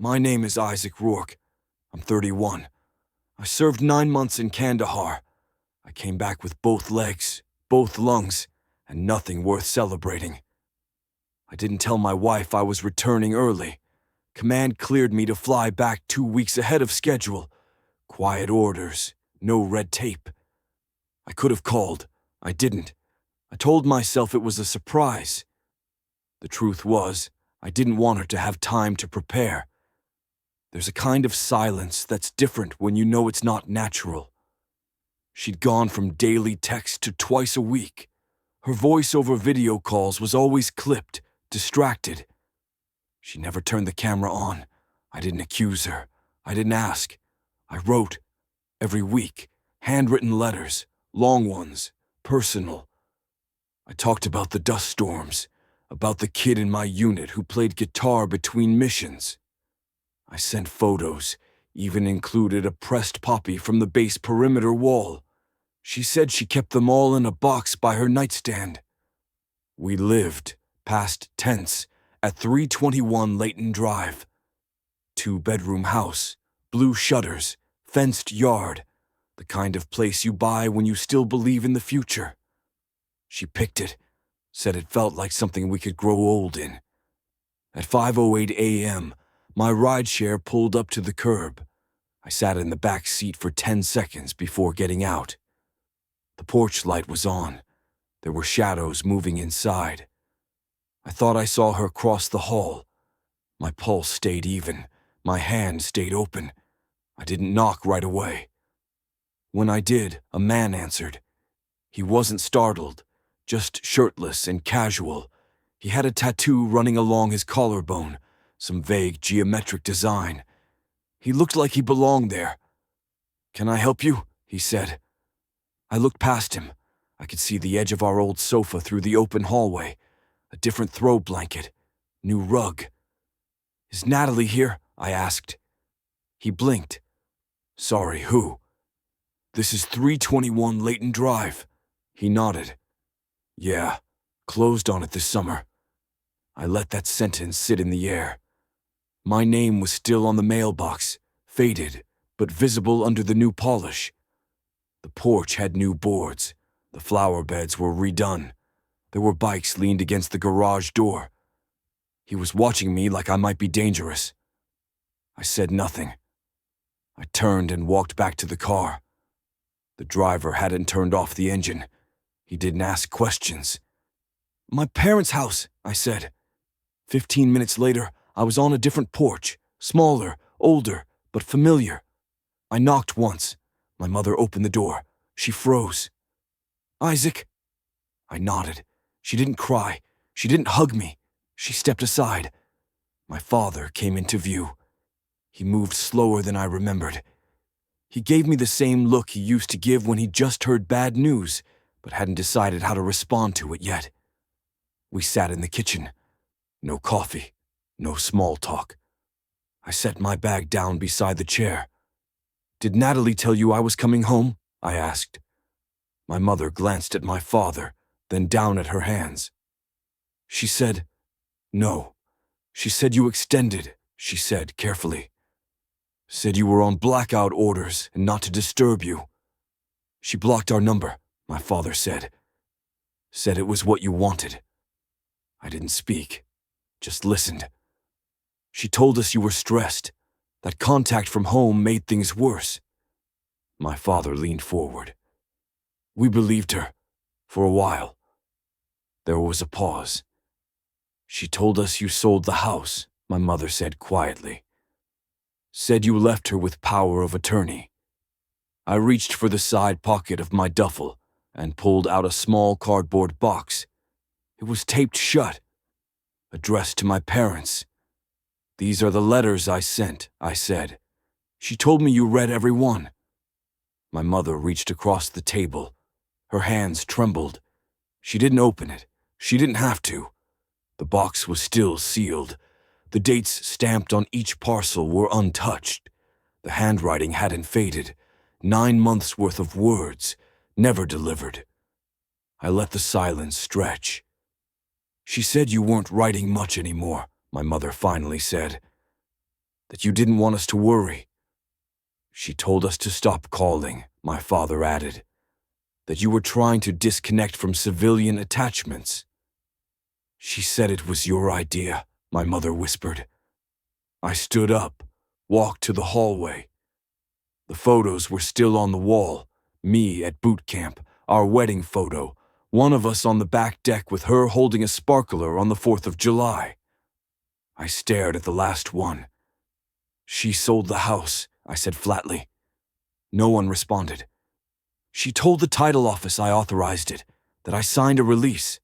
My name is Isaac Rourke. I'm 31. I served 9 months in Kandahar. I came back with both legs, both lungs, and nothing worth celebrating. I didn't tell my wife I was returning early. Command cleared me to fly back 2 weeks ahead of schedule. Quiet orders, no red tape. I could have called. I didn't. I told myself it was a surprise. The truth was, I didn't want her to have time to prepare. There's a kind of silence that's different when you know it's not natural. She'd gone from daily text to twice a week. Her voice over video calls was always clipped, distracted. She never turned the camera on. I didn't accuse her. I didn't ask. I wrote, every week, handwritten letters, long ones, personal. I talked about the dust storms, about the kid in my unit who played guitar between missions. I sent photos, even included a pressed poppy from the base perimeter wall. She said she kept them all in a box by her nightstand. We lived, past tense, at 321 Layton Drive. 2-bedroom house, blue shutters, fenced yard, the kind of place you buy when you still believe in the future. She picked it, said it felt like something we could grow old in. At 5:08 a.m., my rideshare pulled up to the curb. I sat in the back seat for 10 seconds before getting out. The porch light was on. There were shadows moving inside. I thought I saw her cross the hall. My pulse stayed even. My hand stayed open. I didn't knock right away. When I did, a man answered. He wasn't startled, just shirtless and casual. He had a tattoo running along his collarbone, some vague geometric design. He looked like he belonged there. "Can I help you?" he said. I looked past him. I could see the edge of our old sofa through the open hallway, a different throw blanket, new rug. "Is Natalie here?" I asked. He blinked. "Sorry, who?" "This is 321 Layton Drive." He nodded. "Yeah, closed on it this summer." I let that sentence sit in the air. My name was still on the mailbox, faded, but visible under the new polish. The porch had new boards. The flower beds were redone. There were bikes leaned against the garage door. He was watching me like I might be dangerous. I said nothing. I turned and walked back to the car. The driver hadn't turned off the engine. He didn't ask questions. "My parents' house," I said. 15 minutes later, I was on a different porch, smaller, older, but familiar. I knocked once. My mother opened the door. She froze. "Isaac?" I nodded. She didn't cry. She didn't hug me. She stepped aside. My father came into view. He moved slower than I remembered. He gave me the same look he used to give when he'd just heard bad news, but hadn't decided how to respond to it yet. We sat in the kitchen. No coffee. No small talk. I set my bag down beside the chair. "Did Natalie tell you I was coming home?" I asked. My mother glanced at my father, then down at her hands. She said, "No. She said you extended," she said carefully. "Said you were on blackout orders and not to disturb you." "She blocked our number," my father said. "Said it was what you wanted." I didn't speak, just listened. "She told us you were stressed, that contact from home made things worse." My father leaned forward. We believed her, for a while. There was a pause. "She told us you sold the house," my mother said quietly. "Said you left her with power of attorney." I reached for the side pocket of my duffel and pulled out a small cardboard box. It was taped shut, addressed to my parents. "These are the letters I sent," I said. "She told me you read every one." My mother reached across the table. Her hands trembled. She didn't open it. She didn't have to. The box was still sealed. The dates stamped on each parcel were untouched. The handwriting hadn't faded. 9 months' worth of words, never delivered. I let the silence stretch. "She said you weren't writing much anymore," my mother finally said. that you didn't want us to worry. She told us to stop calling, my father added, that you were trying to disconnect from civilian attachments. She said it was your idea, my mother whispered. I stood up, walked to the hallway. The photos were still on the wall, me at boot camp, our wedding photo, one of us on the back deck with her holding a sparkler on the 4th of July. I stared at the last one. She sold the house, I said flatly. No one responded. She told the title office I authorized it, that I signed a release.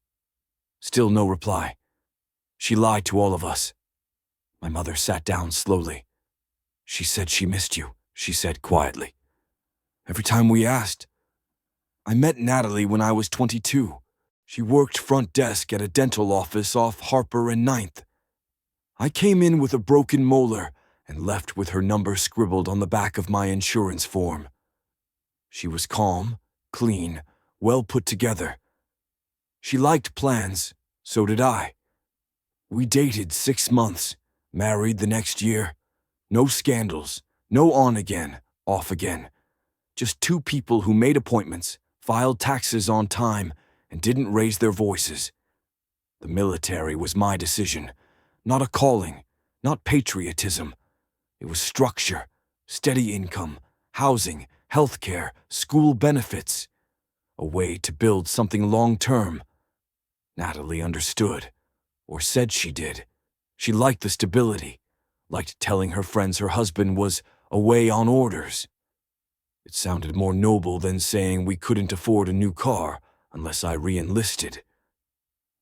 Still no reply. She lied to all of us. My mother sat down slowly. She said she missed you, she said quietly. Every time we asked. I met Natalie when I was 22. She worked front desk at a dental office off Harper and 9th. I came in with a broken molar and left with her number scribbled on the back of my insurance form. She was calm, clean, well put together. She liked plans, so did I. We dated 6 months, married the next year. No scandals, no on again, off again. Just two people who made appointments, filed taxes on time, and didn't raise their voices. The military was my decision, not a calling, not patriotism. It was structure, steady income, housing, healthcare, school benefits. A way to build something long-term. Natalie understood, or said she did. She liked the stability, liked telling her friends her husband was away on orders. It sounded more noble than saying we couldn't afford a new car unless I re-enlisted.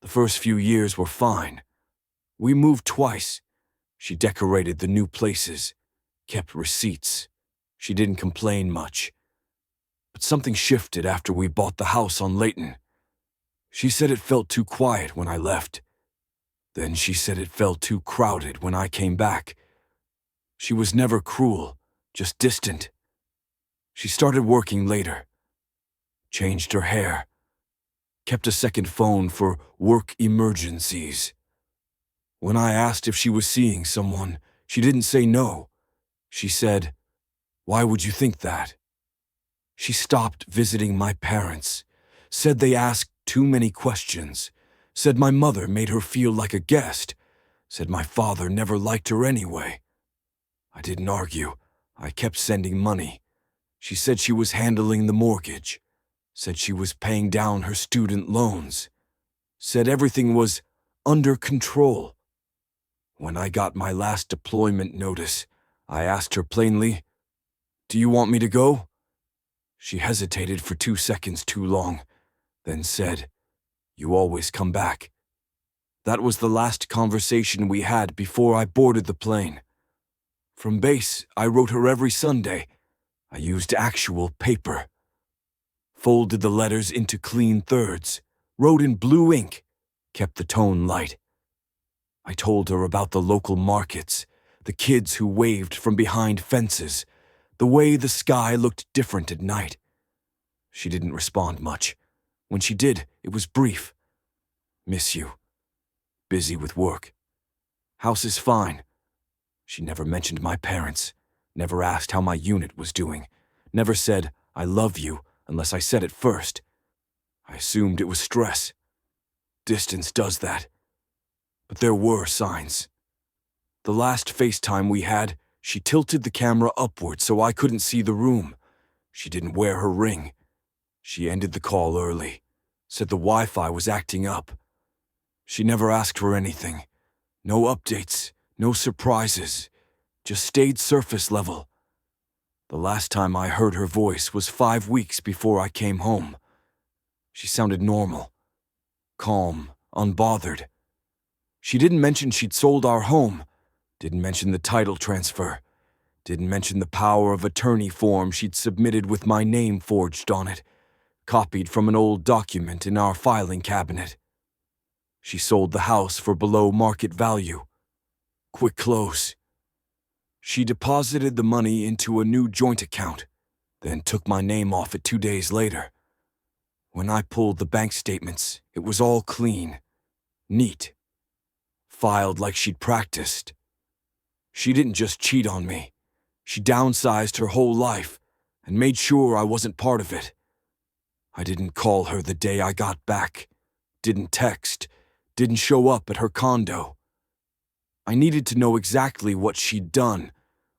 The first few years were fine. We moved twice. She decorated the new places, kept receipts. She didn't complain much. But something shifted after we bought the house on Layton. She said it felt too quiet when I left. Then she said it felt too crowded when I came back. She was never cruel, just distant. She started working later. Changed her hair. Kept a second phone for work emergencies. When I asked if she was seeing someone, she didn't say no. She said, "Why would you think that?" She stopped visiting my parents, said they asked too many questions, said my mother made her feel like a guest, said my father never liked her anyway. I didn't argue. I kept sending money. She said she was handling the mortgage, said she was paying down her student loans, said everything was under control. When I got my last deployment notice, I asked her plainly, "Do you want me to go?" She hesitated for 2 seconds too long, then said, "You always come back." That was the last conversation we had before I boarded the plane. From base, I wrote her every Sunday. I used actual paper. Folded the letters into clean thirds, wrote in blue ink, kept the tone light. I told her about the local markets, the kids who waved from behind fences, the way the sky looked different at night. She didn't respond much. When she did, it was brief. "Miss you. Busy with work. House is fine." She never mentioned my parents, never asked how my unit was doing, never said, "I love you," unless I said it first. I assumed it was stress. Distance does that. But there were signs. The last FaceTime we had, she tilted the camera upward so I couldn't see the room. She didn't wear her ring. She ended the call early, said the Wi-Fi was acting up. She never asked for anything. No updates, no surprises, just stayed surface level. The last time I heard her voice was 5 weeks before I came home. She sounded normal, calm, unbothered. She didn't mention she'd sold our home, didn't mention the title transfer, didn't mention the power of attorney form she'd submitted with my name forged on it, copied from an old document in our filing cabinet. She sold the house for below market value. Quick close. She deposited the money into a new joint account, then took my name off it 2 days later. When I pulled the bank statements, it was all clean, neat, filed like she'd practiced. She didn't just cheat on me. She downsized her whole life and made sure I wasn't part of it. I didn't call her the day I got back, didn't text, didn't show up at her condo. I needed to know exactly what she'd done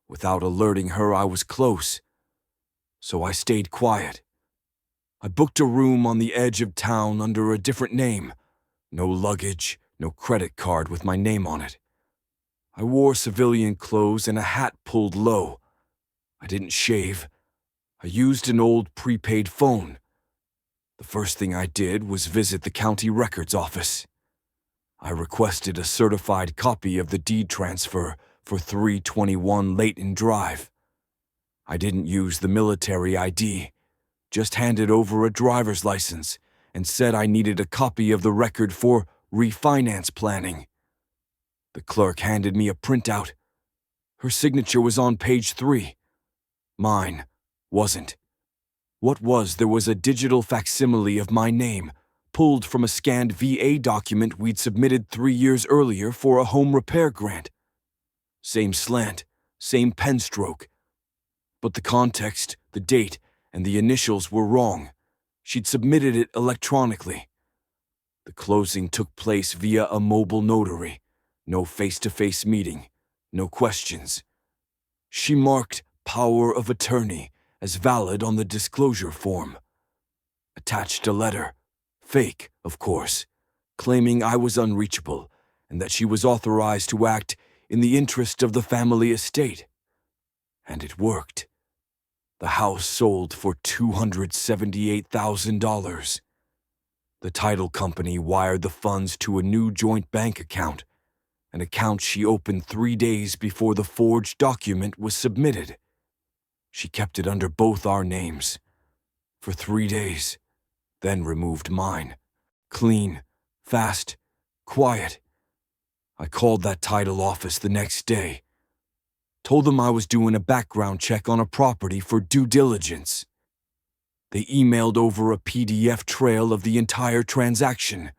without alerting her I was close, so I stayed quiet. I booked a room on the edge of town under a different name. No luggage, no credit card with my name on it. I wore civilian clothes and a hat pulled low. I didn't shave. I used an old prepaid phone. The first thing I did was visit the county records office. I requested a certified copy of the deed transfer for 321 Layton Drive. I didn't use the military ID, just handed over a driver's license and said I needed a copy of the record for refinance planning. The clerk handed me a printout. Her signature was on page 3. Mine wasn't. What was, there was a digital facsimile of my name, pulled from a scanned VA document we'd submitted 3 years earlier for a home repair grant. Same slant, same pen stroke. But the context, the date, and the initials were wrong. She'd submitted it electronically. The closing took place via a mobile notary. No face-to-face meeting, no questions. She marked power of attorney as valid on the disclosure form. Attached a letter, fake, of course, claiming I was unreachable and that she was authorized to act in the interest of the family estate. And it worked. The house sold for $278,000. The title company wired the funds to a new joint bank account, an account she opened 3 days before the forged document was submitted. She kept it under both our names for 3 days, then removed mine. Clean, fast, quiet. I called that title office the next day. Told them I was doing a background check on a property for due diligence. They emailed over a PDF trail of the entire transaction.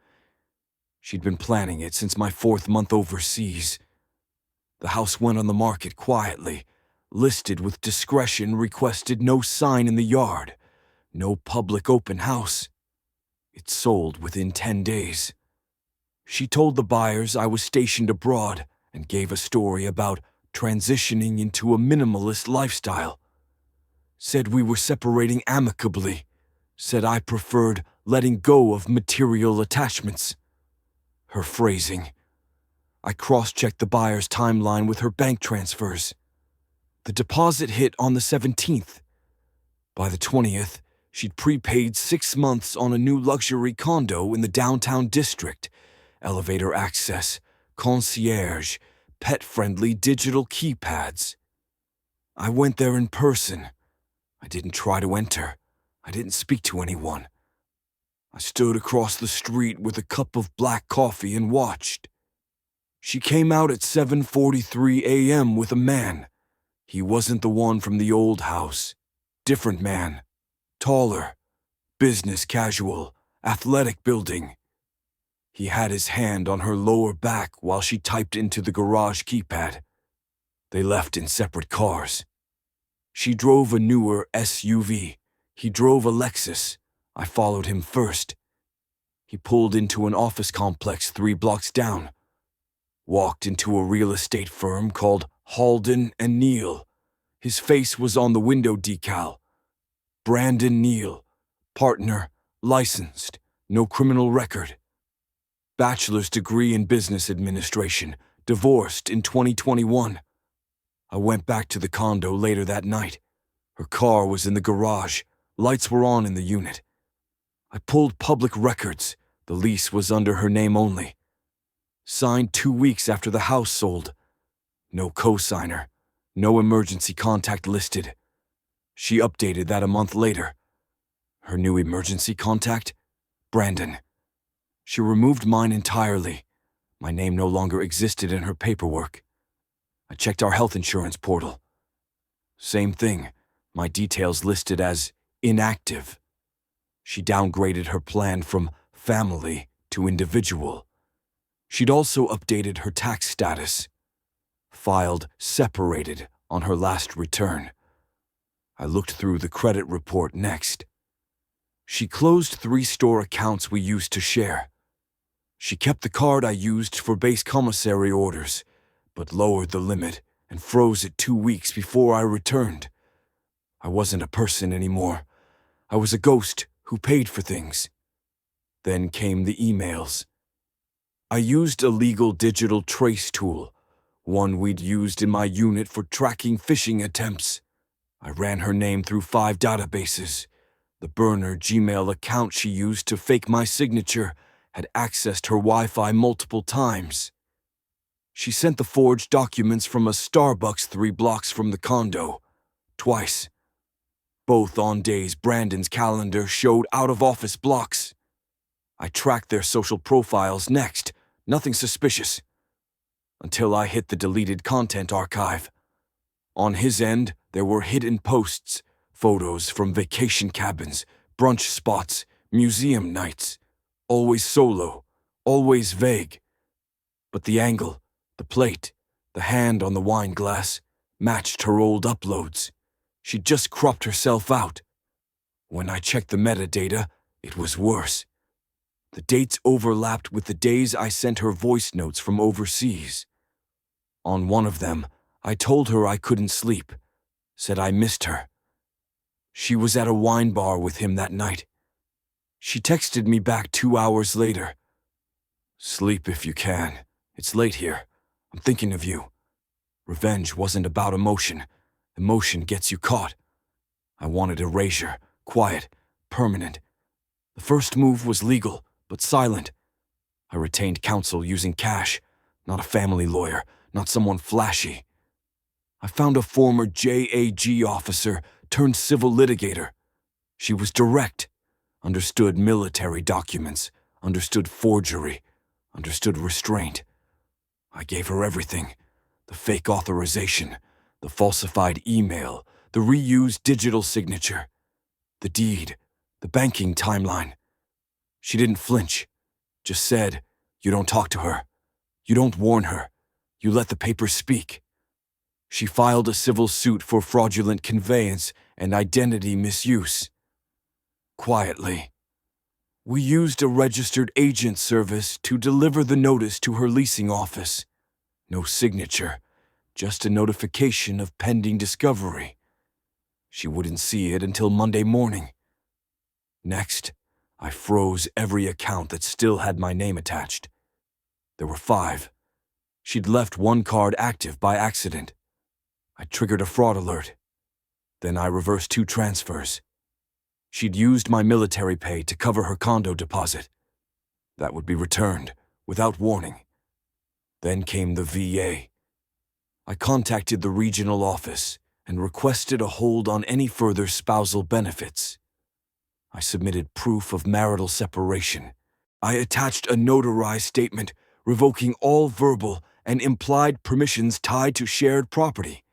She'd been planning it since my 4th month overseas. The house went on the market quietly, listed with discretion, requested no sign in the yard, no public open house. It sold within 10 days. She told the buyers I was stationed abroad and gave a story about transitioning into a minimalist lifestyle. Said we were separating amicably. Said I preferred letting go of material attachments. Her phrasing. I cross-checked the buyer's timeline with her bank transfers. The deposit hit on the 17th. By the 20th, she'd prepaid 6 months on a new luxury condo in the downtown district. Elevator access, concierge, pet-friendly digital keypads. I went there in person. I didn't try to enter. I didn't speak to anyone. I stood across the street with a cup of black coffee and watched. She came out at 7:43 a.m. with a man. He wasn't the one from the old house. Different man. Taller. Business casual. Athletic building. He had his hand on her lower back while she typed into the garage keypad. They left in separate cars. She drove a newer SUV. He drove a Lexus. I followed him first. He pulled into an office complex 3 blocks down. Walked into a real estate firm called Halden and Neal. His face was on the window decal. Brandon Neal, partner, licensed, no criminal record. Bachelor's degree in business administration, divorced in 2021. I went back to the condo later that night. Her car was in the garage. Lights were on in the unit. I pulled public records. The lease was under her name only. Signed 2 weeks after the house sold. No co-signer. No emergency contact listed. She updated that a month later. Her new emergency contact? Brandon. She removed mine entirely. My name no longer existed in her paperwork. I checked our health insurance portal. Same thing. My details listed as inactive. She downgraded her plan from family to individual. She'd also updated her tax status. filed separated on her last return. I looked through the credit report next. She closed 3 store accounts we used to share. She kept the card I used for base commissary orders, but lowered the limit and froze it 2 weeks before I returned. I wasn't a person anymore. I was a ghost who paid for things. Then came the emails. I used a legal digital trace tool, one we'd used in my unit for tracking phishing attempts. I ran her name through 5 databases. The burner Gmail account she used to fake my signature had accessed her Wi-Fi multiple times. She sent the forged documents from a Starbucks 3 blocks from the condo, twice. Both on days Brandon's calendar showed out-of-office blocks. I tracked their social profiles next, nothing suspicious, until I hit the deleted content archive. On his end, there were hidden posts, photos from vacation cabins, brunch spots, museum nights. Always solo, always vague. But the angle, the plate, the hand on the wine glass matched her old uploads. She'd just cropped herself out. When I checked the metadata, it was worse. The dates overlapped with the days I sent her voice notes from overseas. On one of them, I told her I couldn't sleep, said I missed her. She was at a wine bar with him that night. She texted me back 2 hours later. "Sleep if you can. It's late here. I'm thinking of you." Revenge wasn't about emotion. Emotion gets you caught. I wanted erasure, quiet, permanent. The first move was legal, but silent. I retained counsel using cash, not a family lawyer, not someone flashy. I found a former JAG officer turned civil litigator. She was direct, understood military documents, understood forgery, understood restraint. I gave her everything: the fake authorization, the falsified email, the reused digital signature, the deed, the banking timeline. She didn't flinch, just said, "You don't talk to her. You don't warn her. You let the papers speak." She filed a civil suit for fraudulent conveyance and identity misuse. Quietly. We used a registered agent service to deliver the notice to her leasing office. No signature, just a notification of pending discovery. She wouldn't see it until Monday morning. Next, I froze every account that still had my name attached. There were 5. She'd left one card active by accident. I triggered a fraud alert. Then I reversed 2 transfers. She'd used my military pay to cover her condo deposit. That would be returned, without warning. Then came the VA. I contacted the regional office and requested a hold on any further spousal benefits. I submitted proof of marital separation. I attached a notarized statement revoking all verbal and implied permissions tied to shared property.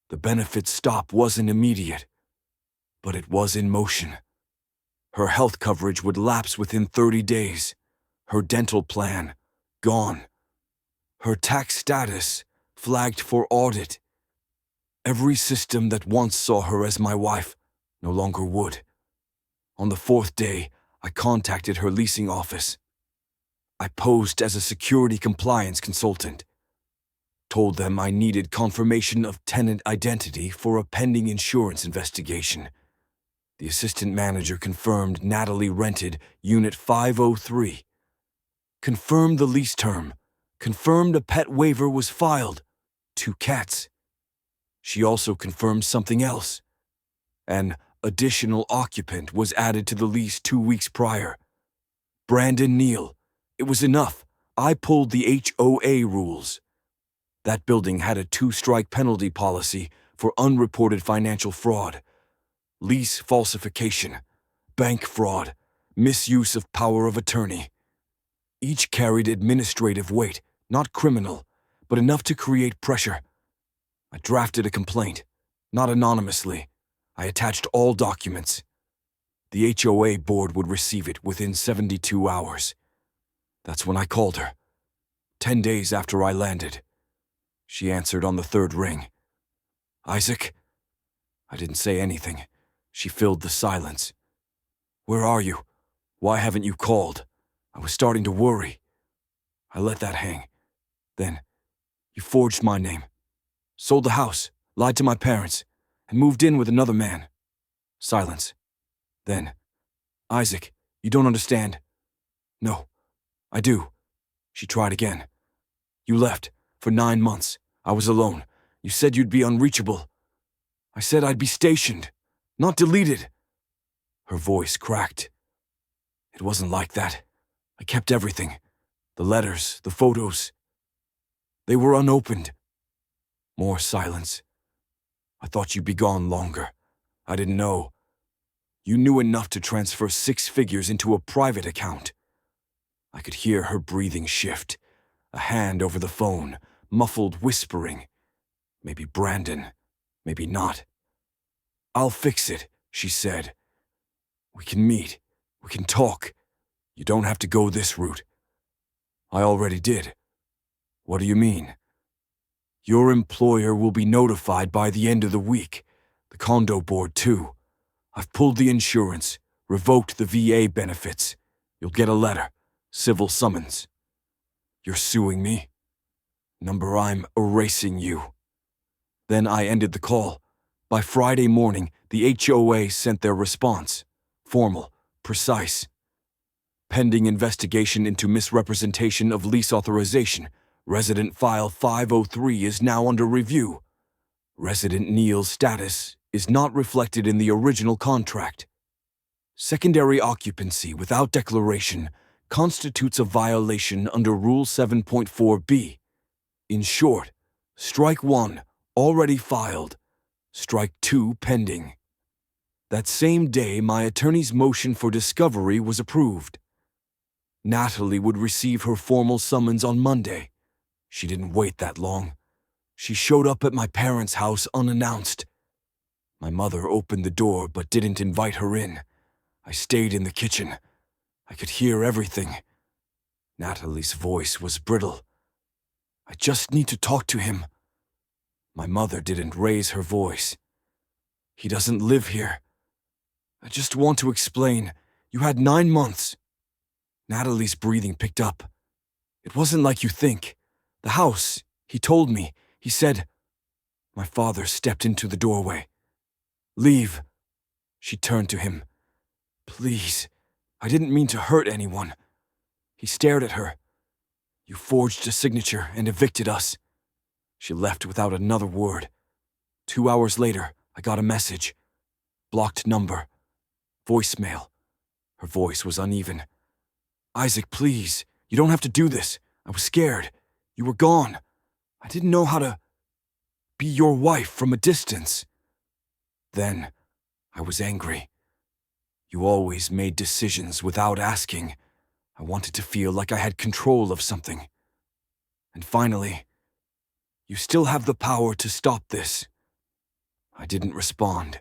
The benefit stop wasn't immediate, but it was in motion. Her health coverage would lapse within 30 days. Her dental plan, gone. Her tax status, flagged for audit. Every system that once saw her as my wife no longer would. On the 4th day, I contacted her leasing office. I posed as a security compliance consultant. Told them I needed confirmation of tenant identity for a pending insurance investigation. The assistant manager confirmed Natalie rented Unit 503. Confirmed the lease term. Confirmed a pet waiver was filed. 2 cats. She also confirmed something else. An additional occupant was added to the lease 2 weeks prior. Brandon Neal. It was enough. I pulled the HOA rules. That building had a 2-strike penalty policy for unreported financial fraud, lease falsification, bank fraud, misuse of power of attorney. Each carried administrative weight, not criminal, but enough to create pressure. I drafted a complaint, not anonymously. I attached all documents. The HOA board would receive it within 72 hours. That's when I called her, 10 days after I landed. She answered on the third ring. Isaac? I didn't say anything. She filled the silence. Where are you? Why haven't you called? I was starting to worry. I let that hang. Then, you forged my name, sold the house, lied to my parents, and moved in with another man. Silence. Then, Isaac, you don't understand. No, I do. She tried again. You left. For 9 months. I was alone. You said you'd be unreachable. I said I'd be stationed, not deleted. Her voice cracked. It wasn't like that. I kept everything. The letters, the photos. They were unopened. More silence. I thought you'd be gone longer. I didn't know. You knew enough to transfer 6 figures into a private account. I could hear her breathing shift. A hand over the phone, muffled whispering. Maybe Brandon, maybe not. I'll fix it, she said. We can meet. We can talk. You don't have to go this route. I already did. What do you mean? Your employer will be notified by the end of the week. The condo board, too. I've pulled the insurance, revoked the VA benefits. You'll get a letter, civil summons. You're suing me? Number, I'm erasing you. Then I ended the call. By Friday morning, the HOA sent their response. Formal, precise. Pending investigation into misrepresentation of lease authorization. Resident File 503 is now under review. Resident Neil's status is not reflected in the original contract. Secondary occupancy without declaration constitutes a violation under Rule 7.4b. In short, strike 1, already filed. Strike 2, pending. That same day, my attorney's motion for discovery was approved. Natalie would receive her formal summons on Monday. She didn't wait that long. She showed up at my parents' house unannounced. My mother opened the door but didn't invite her in. I stayed in the kitchen. I could hear everything. Natalie's voice was brittle. I just need to talk to him. My mother didn't raise her voice. He doesn't live here. I just want to explain. You had 9 months. Natalie's breathing picked up. It wasn't like you think. The house, he told me. He said... My father stepped into the doorway. Leave. She turned to him. Please, I didn't mean to hurt anyone. He stared at her. You forged a signature and evicted us. She left without another word. 2 hours later, I got a message. Blocked number. Voicemail. Her voice was uneven. Isaac, please, you don't have to do this. I was scared. You were gone. I didn't know how to be your wife from a distance. Then, I was angry. You always made decisions without asking. I wanted to feel like I had control of something. And finally, you still have the power to stop this. I didn't respond.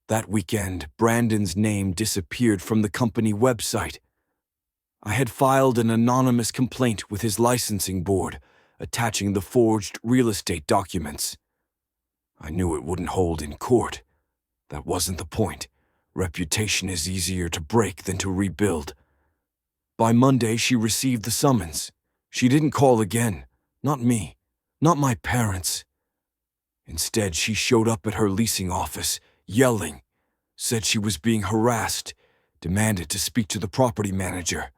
That weekend, Brandon's name disappeared from the company website. I had filed an anonymous complaint with his licensing board, attaching the forged real estate documents. I knew it wouldn't hold in court. That wasn't the point. Reputation is easier to break than to rebuild. By Monday, she received the summons. She didn't call again. Not me. Not my parents. Instead, she showed up at her leasing office, yelling, said she was being harassed, demanded to speak to the property manager.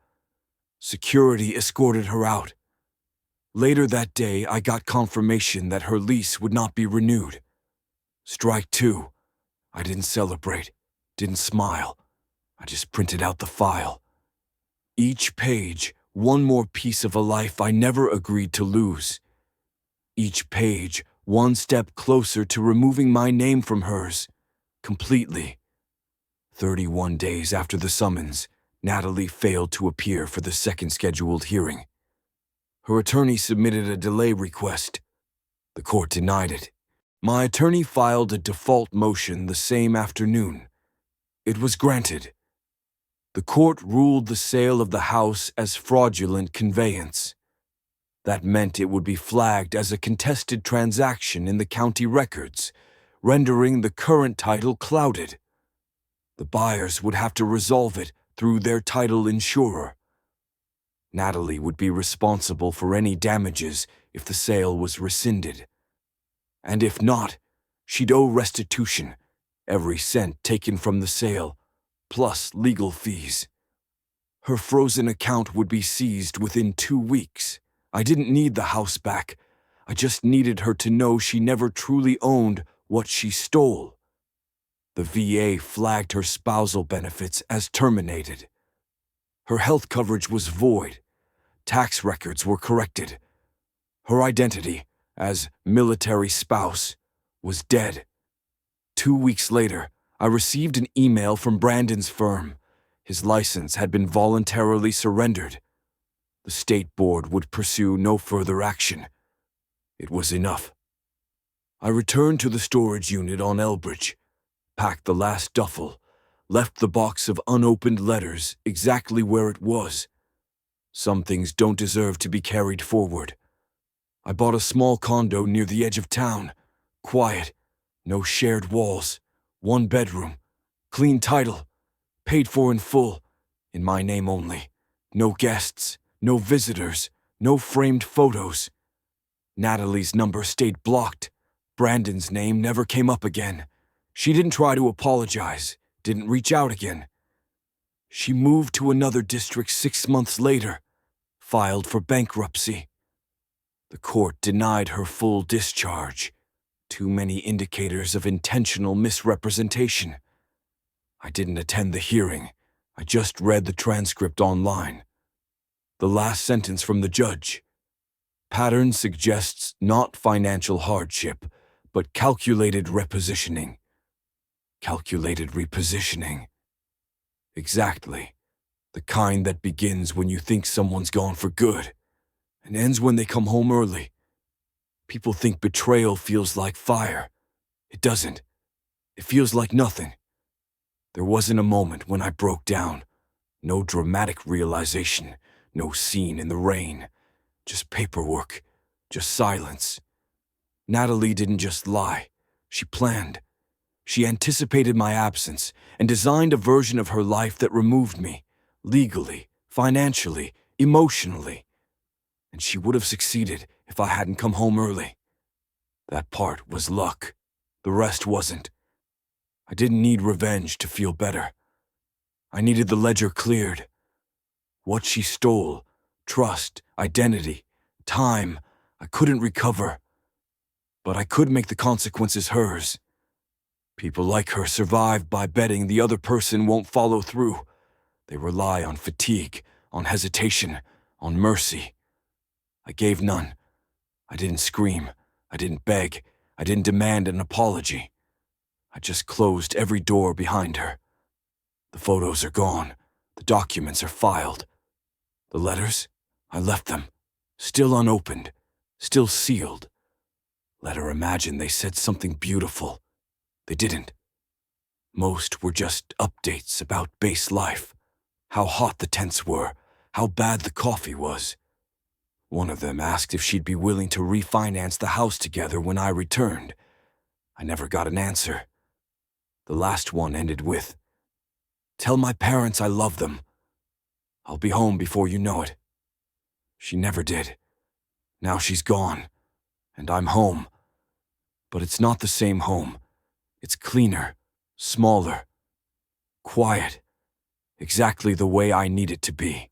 Security escorted her out. Later that day, I got confirmation that her lease would not be renewed. Strike 2. I didn't celebrate, didn't smile. I just printed out the file. Each page, one more piece of a life I never agreed to lose. Each page, one step closer to removing my name from hers, completely. 31 days after the summons, Natalie failed to appear for the second scheduled hearing. Her attorney submitted a delay request. The court denied it. My attorney filed a default motion the same afternoon. It was granted. The court ruled the sale of the house as fraudulent conveyance. That meant it would be flagged as a contested transaction in the county records, rendering the current title clouded. The buyers would have to resolve it through their title insurer. Natalie would be responsible for any damages if the sale was rescinded. And if not, she'd owe restitution, every cent taken from the sale, plus legal fees. Her frozen account would be seized within 2 weeks. I didn't need the house back. I just needed her to know she never truly owned what she stole. The VA flagged her spousal benefits as terminated. Her health coverage was void. Tax records were corrected. Her identity, as military spouse, was dead. 2 weeks later, I received an email from Brandon's firm. His license had been voluntarily surrendered. The state board would pursue no further action. It was enough. I returned to the storage unit on Elbridge, packed the last duffel, left the box of unopened letters exactly where it was. Some things don't deserve to be carried forward. I bought a small condo near the edge of town. Quiet, no shared walls, 1 bedroom, clean title, paid for in full, in my name only. No guests, no visitors, no framed photos. Natalie's number stayed blocked. Brandon's name never came up again. She didn't try to apologize, didn't reach out again. She moved to another district 6 months later, filed for bankruptcy. The court denied her full discharge. Too many indicators of intentional misrepresentation. I didn't attend the hearing. I just read the transcript online. The last sentence from the judge. Pattern suggests not financial hardship, but calculated repositioning. Calculated repositioning. Exactly. The kind that begins when you think someone's gone for good, and ends when they come home early. People think betrayal feels like fire. It doesn't. It feels like nothing. There wasn't a moment when I broke down. No dramatic realization, no scene in the rain. Just paperwork, just silence. Natalie didn't just lie. She planned. She anticipated my absence and designed a version of her life that removed me. Legally, financially, emotionally. And she would have succeeded if I hadn't come home early. That part was luck. The rest wasn't. I didn't need revenge to feel better. I needed the ledger cleared. What she stole, trust, identity, time, I couldn't recover. But I could make the consequences hers. People like her survive by betting the other person won't follow through. They rely on fatigue, on hesitation, on mercy. I gave none. I didn't scream. I didn't beg. I didn't demand an apology. I just closed every door behind her. The photos are gone. The documents are filed. The letters? I left them. Still unopened. Still sealed. Let her imagine they said something beautiful. They didn't. Most were just updates about base life. How hot the tents were, how bad the coffee was. One of them asked if she'd be willing to refinance the house together when I returned. I never got an answer. The last one ended with, "Tell my parents I love them. I'll be home before you know it." She never did. Now she's gone, and I'm home. But it's not the same home. It's cleaner, smaller, quiet. Exactly the way I need it to be.